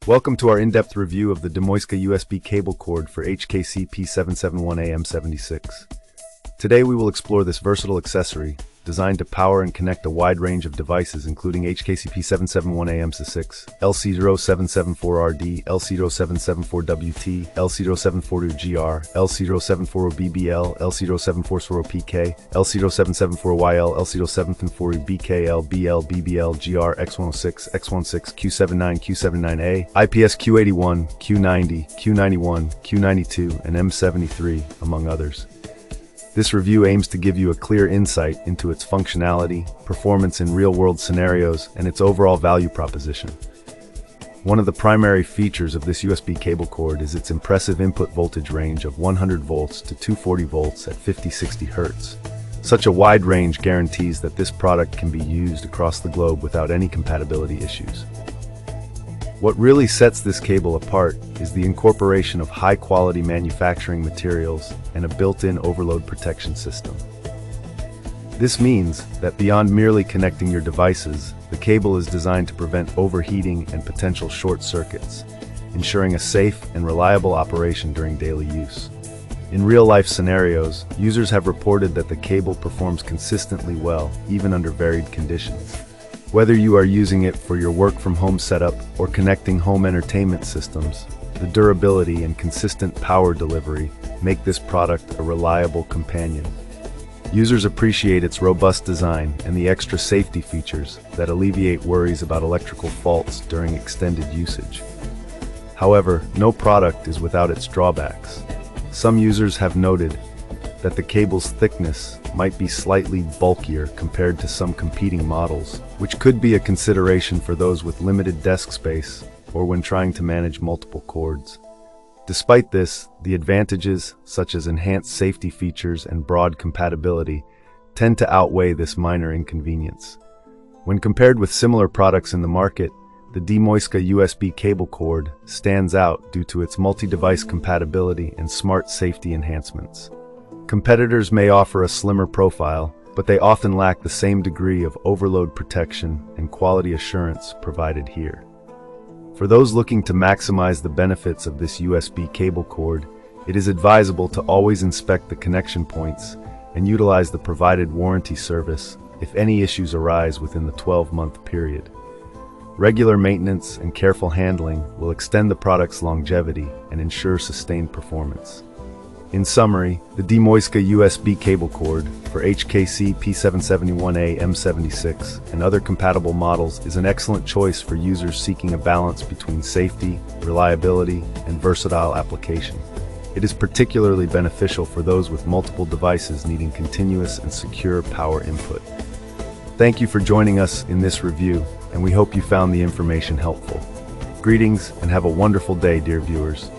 Welcome to our in-depth review of the Dmoizka USB cable cord for HKC P771A M76. Today we will explore this versatile accessory, designed to power and connect a wide range of devices including HKC P771A M76, LC07740RD, LC07740WT, LC07740GR, LC07740BB, LC07740PK, LC07740YL, LC07740BKL, BL, BBL, GR, X106, X16, Q79, Q79A, IPS Q81, Q90, Q91, Q92, and M73, among others. This review aims to give you a clear insight into its functionality, performance in real-world scenarios, and its overall value proposition. One of the primary features of this USB cable cord is its impressive input voltage range of 100 volts to 240 volts at 50-60 Hz. Such a wide range guarantees that this product can be used across the globe without any compatibility issues. What really sets this cable apart is the incorporation of high-quality manufacturing materials and a built-in overload protection system. This means that beyond merely connecting your devices, the cable is designed to prevent overheating and potential short circuits, ensuring a safe and reliable operation during daily use. In real-life scenarios, users have reported that the cable performs consistently well, even under varied conditions. Whether you are using it for your work-from-home setup or connecting home entertainment systems, the durability and consistent power delivery make this product a reliable companion. Users appreciate its robust design and the extra safety features that alleviate worries about electrical faults during extended usage. However, no product is without its drawbacks. Some users have noted that the cable's thickness might be slightly bulkier compared to some competing models, which could be a consideration for those with limited desk space or when trying to manage multiple cords. Despite this, the advantages, such as enhanced safety features and broad compatibility, tend to outweigh this minor inconvenience. When compared with similar products in the market, the Dmoizka USB cable cord stands out due to its multi-device compatibility and smart safety enhancements. Competitors may offer a slimmer profile, but they often lack the same degree of overload protection and quality assurance provided here. For those looking to maximize the benefits of this USB cable cord, it is advisable to always inspect the connection points and utilize the provided warranty service if any issues arise within the 12-month period. Regular maintenance and careful handling will extend the product's longevity and ensure sustained performance. In summary, the Dmoizka USB cable cord for HKC P771A M76 and other compatible models is an excellent choice for users seeking a balance between safety, reliability, and versatile application. It is particularly beneficial for those with multiple devices needing continuous and secure power input. Thank you for joining us in this review, and we hope you found the information helpful. Greetings and have a wonderful day, dear viewers.